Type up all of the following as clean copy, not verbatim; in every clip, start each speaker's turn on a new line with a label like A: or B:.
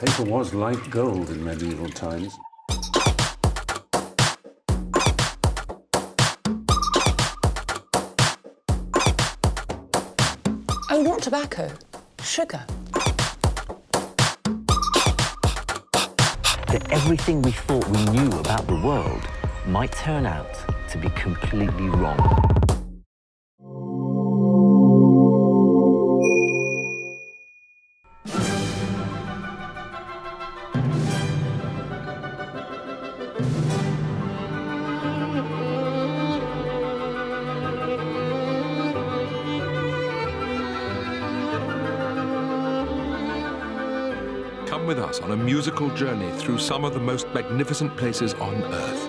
A: Paper was like gold in medieval times.
B: Oh, not tobacco. Sugar.
C: That everything we thought we knew about the world might turn out to be completely wrong.
D: Come with us on a musical journey through some of the most magnificent places on Earth.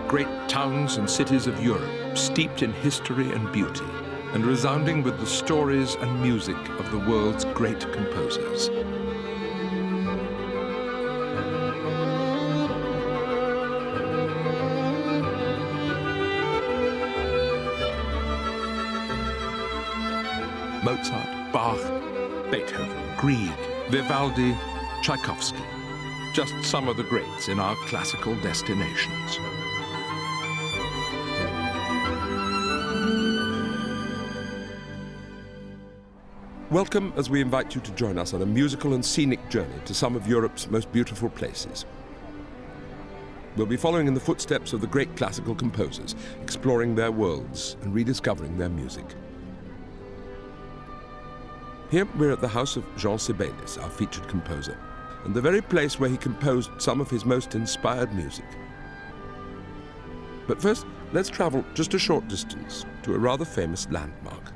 D: Great towns and cities of Europe, steeped in history and beauty, and resounding with the stories and music of the world's great composers. Mozart, Bach, Beethoven, Grieg, Vivaldi, Tchaikovsky. Just some of the greats in our classical destinations. Welcome as we invite you to join us on a musical and scenic journey to some of Europe's most beautiful places. We'll be following in the footsteps of the great classical composers, exploring their worlds and rediscovering their music. Here we're at the house of Jean Sibelius, our featured composer, and the very place where he composed some of his most inspired music. But first, let's travel just a short distance to a rather famous landmark.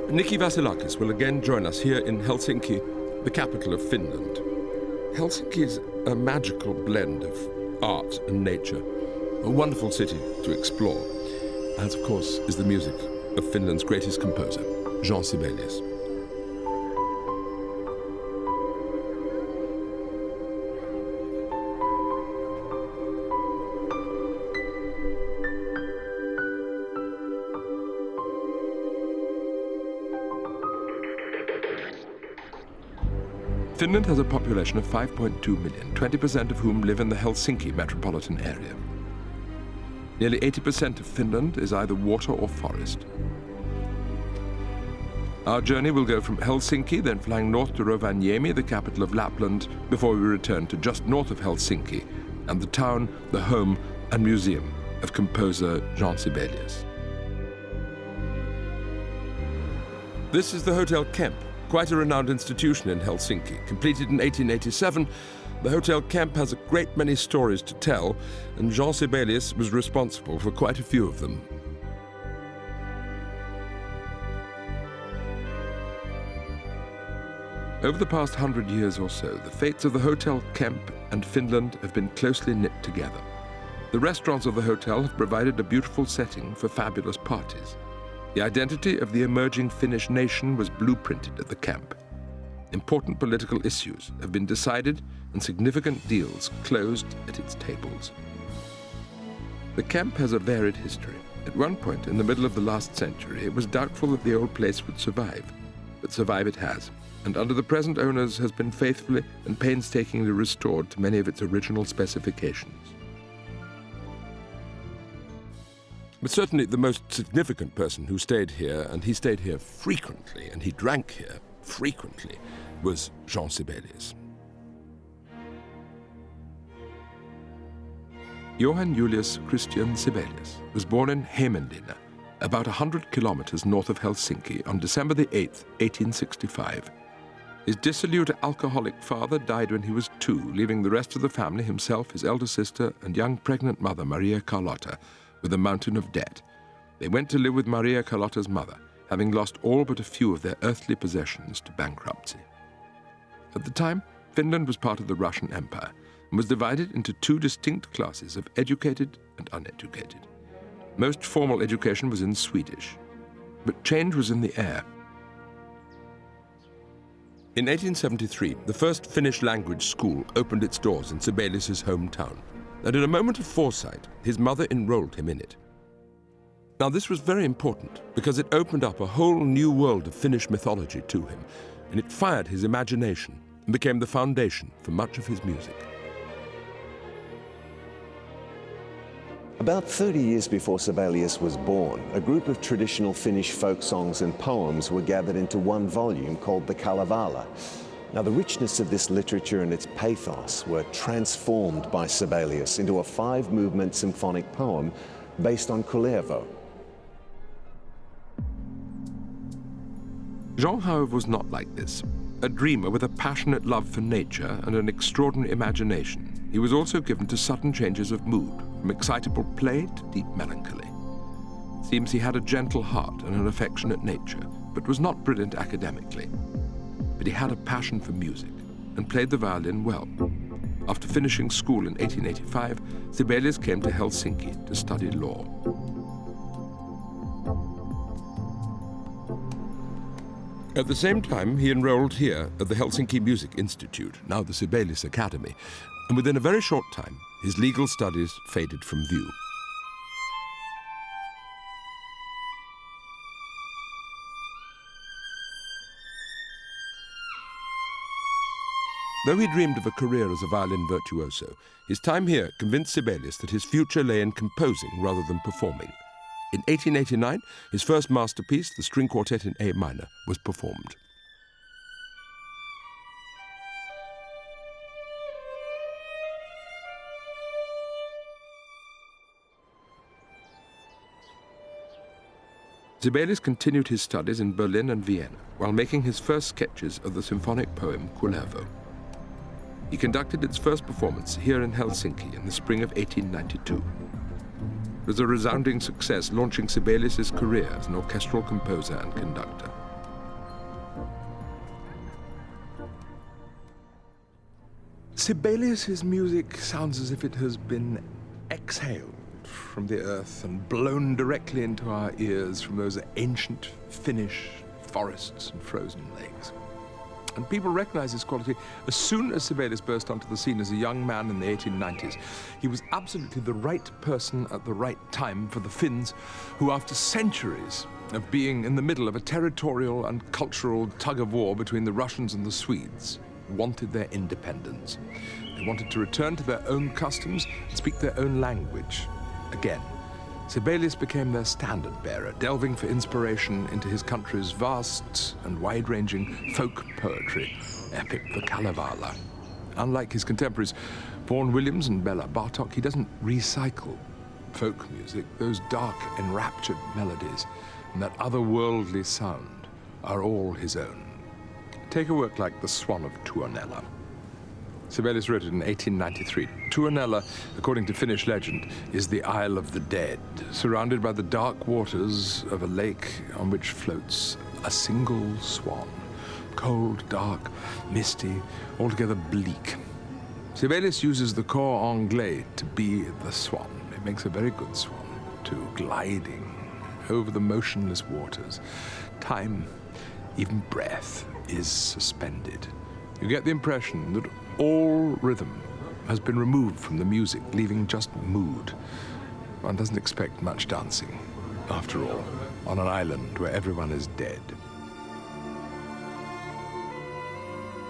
D: Nikki Vasilakis will again join us here in Helsinki, the capital of Finland. Helsinki is a magical blend of art and nature. A wonderful city to explore, as of course is the music of Finland's greatest composer, Jean Sibelius. Finland has a population of 5.2 million, 20% of whom live in the Helsinki metropolitan area. Nearly 80% of Finland is either water or forest. Our journey will go from Helsinki, then flying north to Rovaniemi, the capital of Lapland, before we return to just north of Helsinki and the town, the home and museum of composer Jean Sibelius. This is the Hotel Kemp, quite a renowned institution in Helsinki. Completed in 1887, the Hotel Kemp has a great many stories to tell, and Jean Sibelius was responsible for quite a few of them. Over the past 100 years or so, the fates of the Hotel Kemp and Finland have been closely knit together. The restaurants of the hotel have provided a beautiful setting for fabulous parties. The identity of the emerging Finnish nation was blueprinted at the camp. Important political issues have been decided and significant deals closed at its tables. The camp has a varied history. At one point in the middle of the last century, it was doubtful that the old place would survive, but survive it has, and under the present owners has been faithfully and painstakingly restored to many of its original specifications. But certainly the most significant person who stayed here, and he stayed here frequently, and he drank here frequently, was Jean Sibelius. Johann Julius Christian Sibelius was born in Hämeenlinna, about 100 kilometers north of Helsinki, on December the 8th, 1865. His dissolute alcoholic father died when he was 2, leaving the rest of the family, himself, his elder sister, and young pregnant mother, Maria Carlotta, with a mountain of debt. They went to live with Maria Carlotta's mother, having lost all but a few of their earthly possessions to bankruptcy. At the time, Finland was part of the Russian Empire and was divided into 2 distinct classes of educated and uneducated. Most formal education was in Swedish, but change was in the air. In 1873, the first Finnish language school opened its doors in Sibelius's hometown, and in a moment of foresight, his mother enrolled him in it. Now, this was very important because it opened up a whole new world of Finnish mythology to him, and it fired his imagination and became the foundation for much of his music.
E: About 30 years before Sibelius was born, a group of traditional Finnish folk songs and poems were gathered into one volume called the Kalevala. Now, the richness of this literature and its pathos were transformed by Sibelius into a 5-movement symphonic poem based on Kullervo.
D: Jean, however, was not like this. A dreamer with a passionate love for nature and an extraordinary imagination, he was also given to sudden changes of mood, from excitable play to deep melancholy. It seems he had a gentle heart and an affectionate nature, but was not brilliant academically. But he had a passion for music and played the violin well. After finishing school in 1885, Sibelius came to Helsinki to study law. At the same time, he enrolled here at the Helsinki Music Institute, now the Sibelius Academy, and within a very short time, his legal studies faded from view. Though he dreamed of a career as a violin virtuoso, his time here convinced Sibelius that his future lay in composing rather than performing. In 1889, his first masterpiece, the String Quartet in A minor, was performed. Sibelius continued his studies in Berlin and Vienna, while making his first sketches of the symphonic poem Kullervo. He conducted its first performance here in Helsinki in the spring of 1892. It was a resounding success, launching Sibelius's career as an orchestral composer and conductor. Sibelius's music sounds as if it has been exhaled from the earth and blown directly into our ears from those ancient Finnish forests and frozen lakes. And people recognize his quality as soon as Sibelius burst onto the scene as a young man in the 1890s. He was absolutely the right person at the right time for the Finns, who after centuries of being in the middle of a territorial and cultural tug-of-war between the Russians and the Swedes, wanted their independence. They wanted to return to their own customs and speak their own language again. Sibelius became their standard-bearer, delving for inspiration into his country's vast and wide-ranging folk poetry, epic the Kalevala. Unlike his contemporaries, Vaughan Williams and Bela Bartok, he doesn't recycle folk music. Those dark, enraptured melodies and that otherworldly sound are all his own. Take a work like The Swan of Tuonela. Sibelius wrote it in 1893. Tuonela, according to Finnish legend, is the Isle of the Dead, surrounded by the dark waters of a lake on which floats a single swan. Cold, dark, misty, altogether bleak. Sibelius uses the cor anglais to be the swan. It makes a very good swan, too, gliding over the motionless waters. Time, even breath, is suspended. You get the impression that all rhythm has been removed from the music, leaving just mood. One doesn't expect much dancing, after all, on an island where everyone is dead.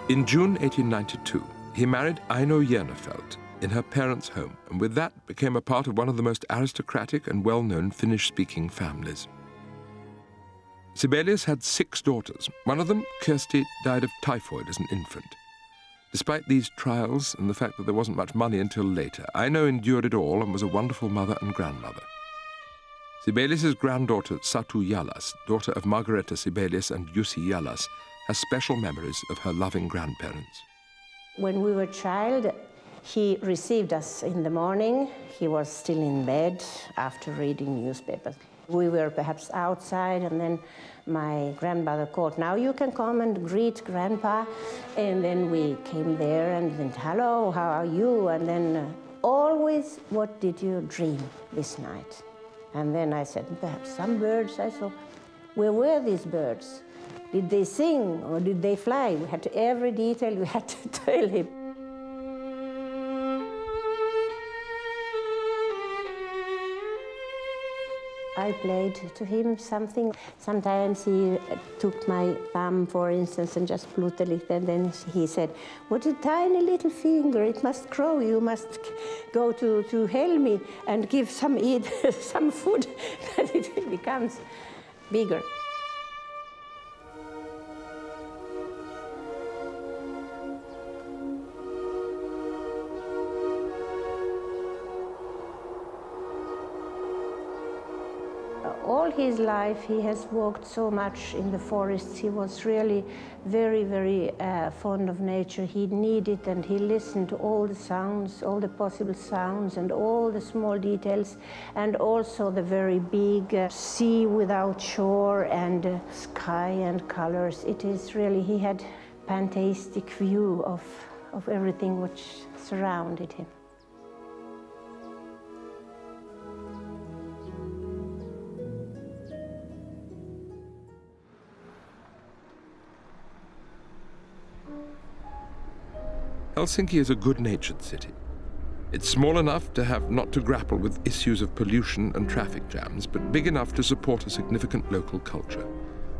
D: In June 1892, he married Aino Järnefelt in her parents' home, and with that became a part of one of the most aristocratic and well-known Finnish-speaking families. Sibelius had 6 daughters. One of them, Kirsti, died of typhoid as an infant. Despite these trials and the fact that there wasn't much money until later, Aino endured it all and was a wonderful mother and grandmother. Sibelius's granddaughter, Satu Jalas, daughter of Margareta Sibelius and Jussi Jalas, has special memories of her loving grandparents.
F: When we were a child, he received us in the morning. He was still in bed after reading newspapers. We were perhaps outside, and then my grandmother called, "Now you can come and greet Grandpa." And then we came there and then, "Hello, how are you?" And then always, "What did you dream this night?" And then I said, "Perhaps some birds I saw." Where were these birds? Did they sing or did they fly? We had to, every detail we had to tell him. I played to him something. Sometimes he took my thumb, for instance, and just blew a little, and then he said, "What a tiny little finger, it must grow. You must go to Helmi and give some some food, that it becomes bigger." All his life he has walked so much in the forests. He was really very, very fond of nature. He needed and he listened to all the sounds, all the possible sounds and all the small details, and also the very big sea without shore and sky and colors. It is really, he had fantastic view of everything which surrounded him.
D: Helsinki is a good-natured city. It's small enough to have not to grapple with issues of pollution and traffic jams, but big enough to support a significant local culture.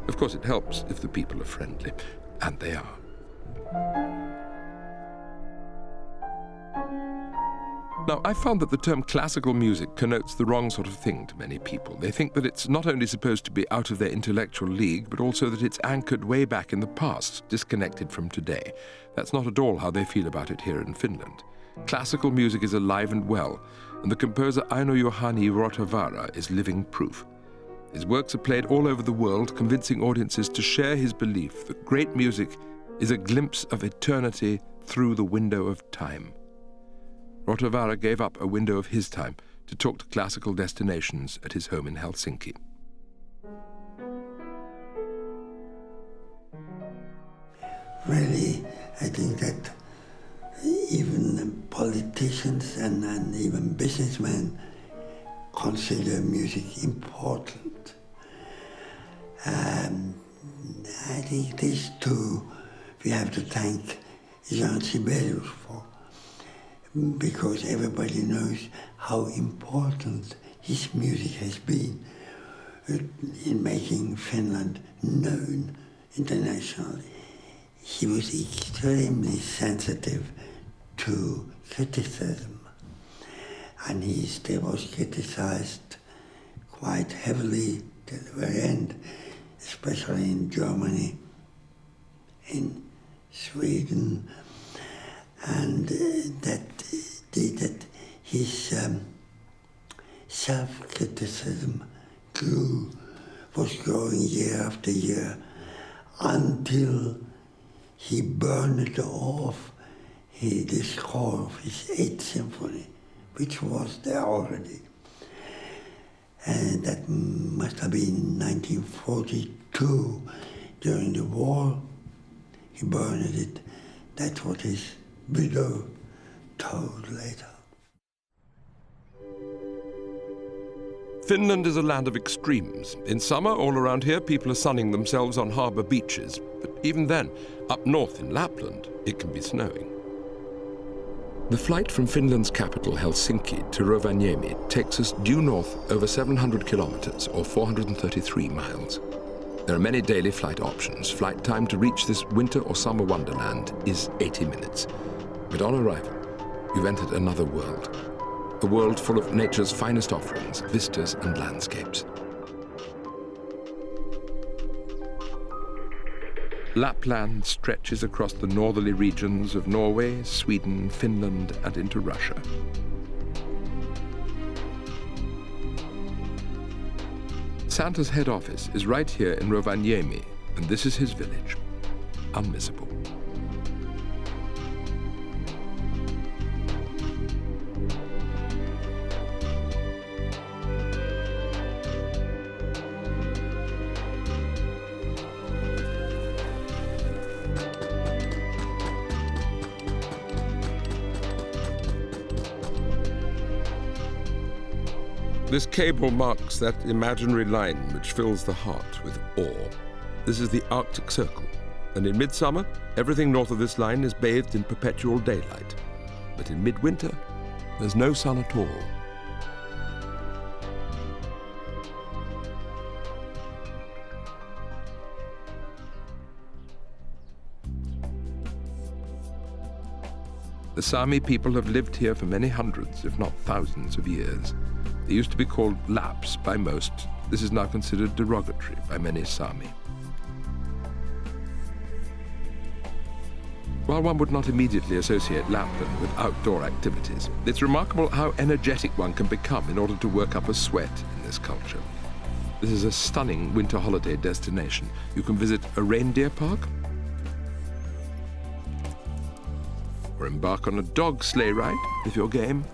D: Of course, it helps if the people are friendly, and they are. Now, I found that the term classical music connotes the wrong sort of thing to many people. They think that it's not only supposed to be out of their intellectual league, but also that it's anchored way back in the past, disconnected from today. That's not at all how they feel about it here in Finland. Classical music is alive and well, and the composer Aino-Juhani Rautavaara is living proof. His works are played all over the world, convincing audiences to share his belief that great music is a glimpse of eternity through the window of time. Rautavaara gave up a window of his time to talk to classical destinations at his home in Helsinki.
G: Really, I think that even politicians and even businessmen consider music important. I think this too we have to thank Jean Sibelius for, because everybody knows how important his music has been in making Finland known internationally. He was extremely sensitive to criticism, and he still was criticized quite heavily till the very end, especially in Germany, in Sweden, and that his self-criticism was growing year after year, until he burned it off, the score of his 8th symphony, which was there already. And that must have been 1942, during the war. He burned it. That's what his widow told later.
D: Finland is a land of extremes. In summer, all around here, people are sunning themselves on harbour beaches. But even then, up north in Lapland, it can be snowing. The flight from Finland's capital, Helsinki, to Rovaniemi takes us due north over 700 kilometers, or 433 miles. There are many daily flight options. Flight time to reach this winter or summer wonderland is 80 minutes. But on arrival, you've entered another world. A world full of nature's finest offerings, vistas and landscapes. Lapland stretches across the northerly regions of Norway, Sweden, Finland, and into Russia. Santa's head office is right here in Rovaniemi, and this is his village, unmissable. This cable marks that imaginary line which fills the heart with awe. This is the Arctic Circle, and in midsummer, everything north of this line is bathed in perpetual daylight. But in midwinter, there's no sun at all. The Sami people have lived here for many hundreds, if not thousands of years. They used to be called Lapps by most. This is now considered derogatory by many Sami. While one would not immediately associate Lapland with outdoor activities, it's remarkable how energetic one can become in order to work up a sweat in this culture. This is a stunning winter holiday destination. You can visit a reindeer park, or embark on a dog sleigh ride, if you're game,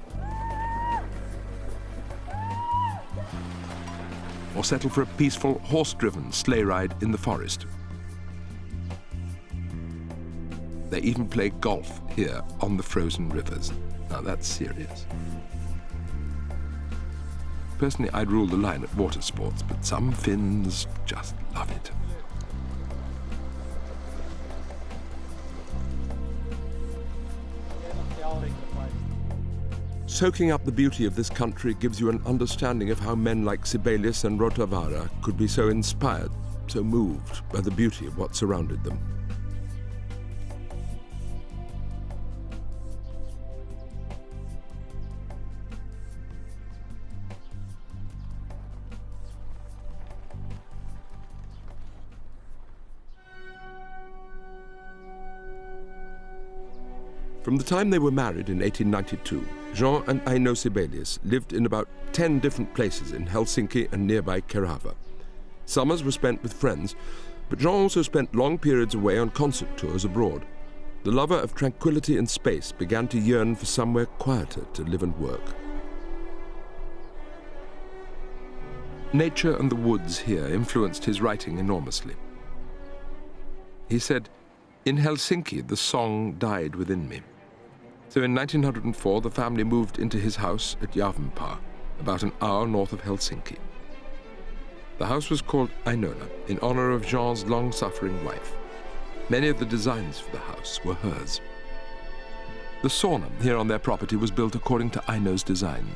D: or settle for a peaceful horse-driven sleigh ride in the forest. They even play golf here on the frozen rivers. Now that's serious. Personally, I'd rule the line at water sports, but some Finns just love it. Soaking up the beauty of this country gives you an understanding of how men like Sibelius and Rautavaara could be so inspired, so moved by the beauty of what surrounded them. From the time they were married in 1892, Jean and Aino Sibelius lived in about 10 different places in Helsinki and nearby Kerava. Summers were spent with friends, but Jean also spent long periods away on concert tours abroad. The lover of tranquility and space began to yearn for somewhere quieter to live and work. Nature and the woods here influenced his writing enormously. He said, "In Helsinki, the song died within me." So in 1904, the family moved into his house at Järvenpää, about an hour north of Helsinki. The house was called Ainola, in honor of Jean's long-suffering wife. Many of the designs for the house were hers. The sauna here on their property was built according to Aino's design.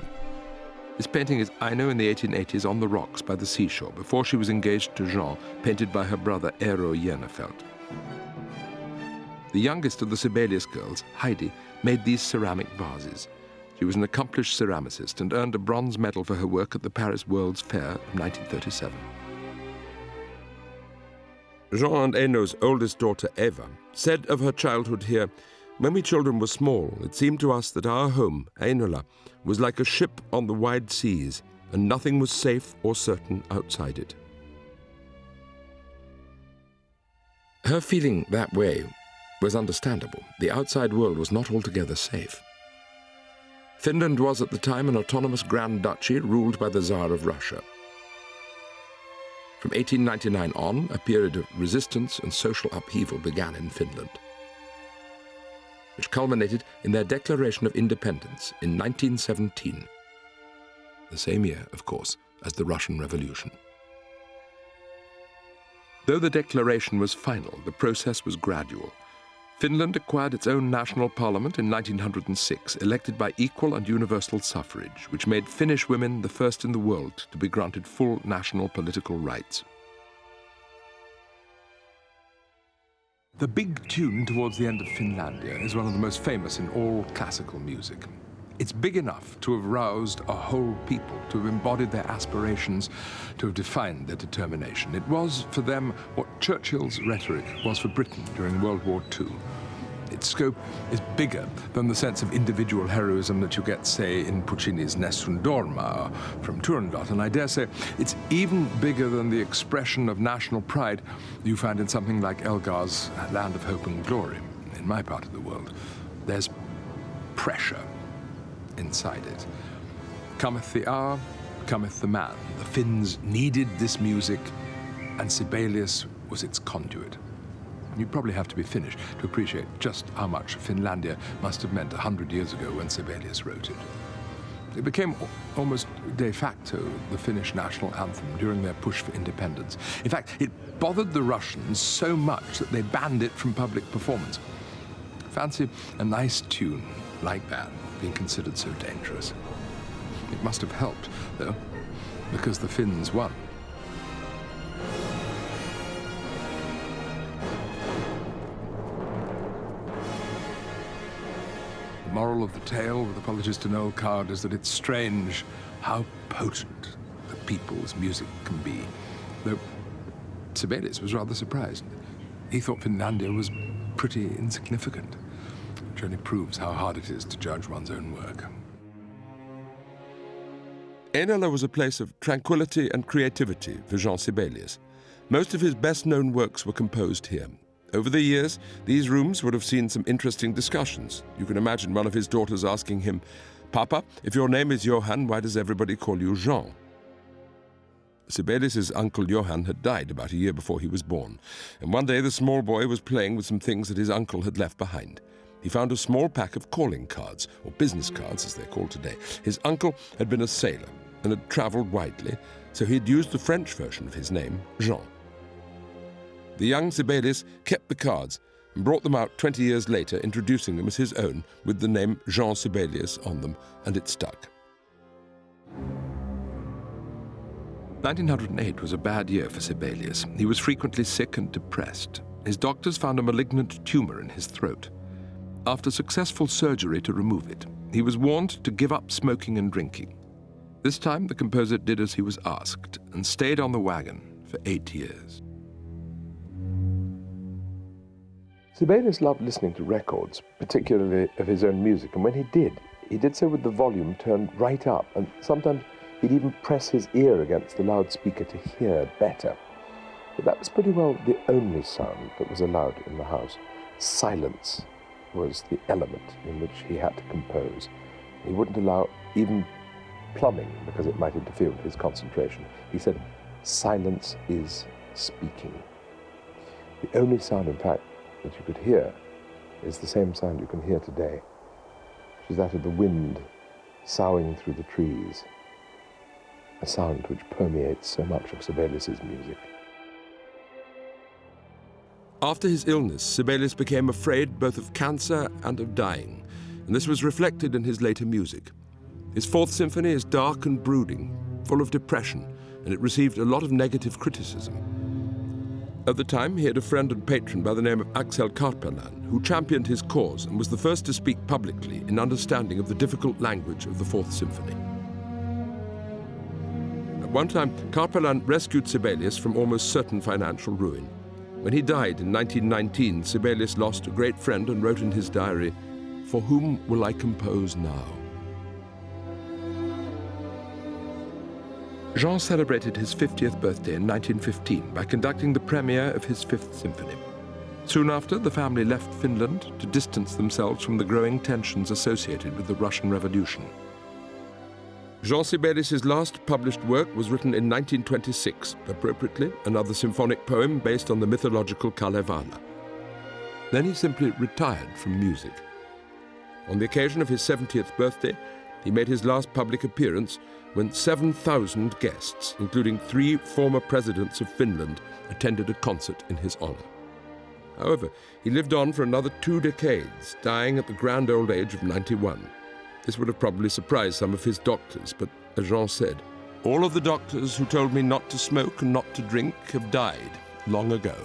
D: This painting is Aino in the 1880s on the rocks by the seashore, before she was engaged to Jean, painted by her brother Eero Jenefeld. The youngest of the Sibelius girls, Heidi, made these ceramic vases. She was an accomplished ceramicist and earned a bronze medal for her work at the Paris World's Fair of 1937. Jean and Aino's oldest daughter, Eva, said of her childhood here, "When we children were small, it seemed to us that our home, Ainola, was like a ship on the wide seas, and nothing was safe or certain outside it." Her feeling that way was understandable. The outside world was not altogether safe. Finland was at the time an autonomous Grand Duchy ruled by the Tsar of Russia. From 1899 on, a period of resistance and social upheaval began in Finland, which culminated in their declaration of independence in 1917, the same year, of course, as the Russian Revolution. Though the declaration was final, the process was gradual. Finland acquired its own national parliament in 1906, elected by equal and universal suffrage, which made Finnish women the first in the world to be granted full national political rights. The big tune towards the end of Finlandia is one of the most famous in all classical music. It's big enough to have roused a whole people, to have embodied their aspirations, to have defined their determination. It was for them what Churchill's rhetoric was for Britain during World War II. Its scope is bigger than the sense of individual heroism that you get, say, in Puccini's Nessun Dorma from Turandot, and I dare say it's even bigger than the expression of national pride you find in something like Elgar's Land of Hope and Glory in my part of the world. There's pressure inside it. Cometh the hour, cometh the man. The Finns needed this music, and Sibelius was its conduit. You probably have to be Finnish to appreciate just how much Finlandia must have meant 100 years ago when Sibelius wrote it. It became almost de facto the Finnish national anthem during their push for independence. In fact, it bothered the Russians so much that they banned it from public performance. Fancy a nice tune like that being considered so dangerous. It must have helped, though, because the Finns won. The moral of the tale, with apologies to Noel Coward, is that it's strange how potent the people's music can be. Though Sibelius was rather surprised. He thought Finlandia was pretty insignificant, which only proves how hard it is to judge one's own work. Heinola was a place of tranquility and creativity for Jean Sibelius. Most of his best-known works were composed here. Over the years, these rooms would have seen some interesting discussions. You can imagine one of his daughters asking him, "Papa, if your name is Johann, why does everybody call you Jean?" Sibelius's uncle Johann had died about a year before he was born, and one day the small boy was playing with some things that his uncle had left behind. He found a small pack of calling cards, or business cards as they're called today. His uncle had been a sailor and had travelled widely, so he had used the French version of his name, Jean. The young Sibelius kept the cards and brought them out 20 years later, introducing them as his own with the name Jean Sibelius on them, and it stuck. 1908 was a bad year for Sibelius. He was frequently sick and depressed. His doctors found a malignant tumour in his throat. After successful surgery to remove it, he was warned to give up smoking and drinking. This time, the composer did as he was asked and stayed on the wagon for 8 years.
H: Sibelius loved listening to records, particularly of his own music, and when he did so with the volume turned right up, and sometimes he'd even press his ear against the loudspeaker to hear better. But that was pretty well the only sound that was allowed in the house. Silence was the element in which he had to compose. He wouldn't allow even plumbing because it might interfere with his concentration. He said, "Silence is speaking." The only sound, in fact, that you could hear is the same sound you can hear today, which is that of the wind soughing through the trees, a sound which permeates so much of Sibelius's music.
D: After his illness, Sibelius became afraid both of cancer and of dying, and this was reflected in his later music. His Fourth Symphony is dark and brooding, full of depression, and it received a lot of negative criticism. At the time, he had a friend and patron by the name of Axel Karpelan, who championed his cause and was the first to speak publicly in understanding of the difficult language of the Fourth Symphony. At one time, Karpelan rescued Sibelius from almost certain financial ruin. When he died in 1919, Sibelius lost a great friend and wrote in his diary, "For whom will I compose now?" Jean celebrated his 50th birthday in 1915 by conducting the premiere of his Fifth Symphony. Soon after, the family left Finland to distance themselves from the growing tensions associated with the Russian Revolution. Jean Sibelius's last published work was written in 1926, appropriately another symphonic poem based on the mythological Callow. Then he simply retired from music. On the occasion of his 70th birthday, he made his last public appearance when 7,000 guests, including 3 former presidents of Finland, attended a concert in his honor. However, he lived on for another 2 decades, dying at the grand old age of 91. This would have probably surprised some of his doctors, but as Jean said, "All of the doctors who told me not to smoke and not to drink have died long ago,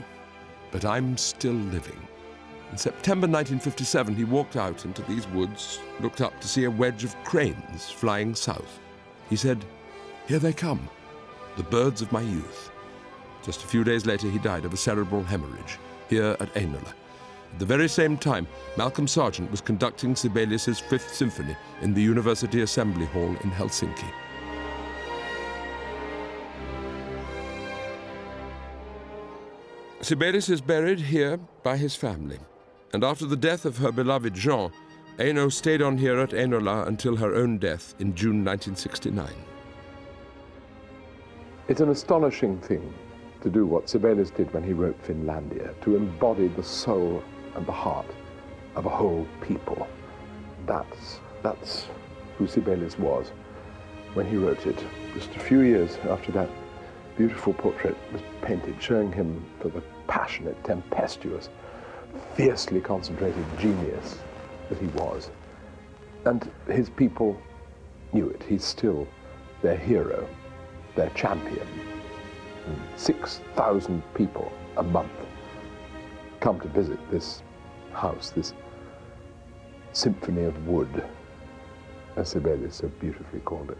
D: but I'm still living." In September 1957, he walked out into these woods, looked up to see a wedge of cranes flying south. He said, "Here they come, the birds of my youth." Just a few days later, he died of a cerebral hemorrhage here at Heinola. At the very same time, Malcolm Sargent was conducting Sibelius's Fifth Symphony in the University Assembly Hall in Helsinki. Sibelius is buried here by his family, and after the death of her beloved Jean, Eino stayed on here at Heinola until her own death in June 1969.
H: It's an astonishing thing to do what Sibelius did when he wrote Finlandia, to embody the soul and the heart of a whole people. That's who Sibelius was when he wrote it. Just a few years after that beautiful portrait was painted, showing him for the passionate, tempestuous, fiercely concentrated genius that he was. And his people knew it. He's still their hero, their champion. 6,000 people a month come to visit this house, this symphony of wood, as Sibelius so beautifully called it.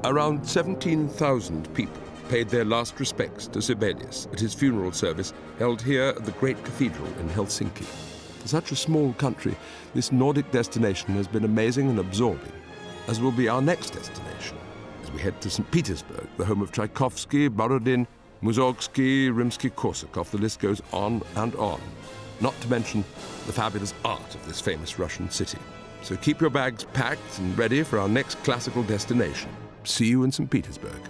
D: Around 17,000 people paid their last respects to Sibelius at his funeral service held here at the great cathedral in Helsinki. For such a small country, this Nordic destination has been amazing and absorbing, as will be our next destination, as we head to St. Petersburg, the home of Tchaikovsky, Borodin, Mussorgsky, Rimsky-Korsakov. The list goes on and on, not to mention the fabulous art of this famous Russian city. So keep your bags packed and ready for our next classical destination. See you in St. Petersburg.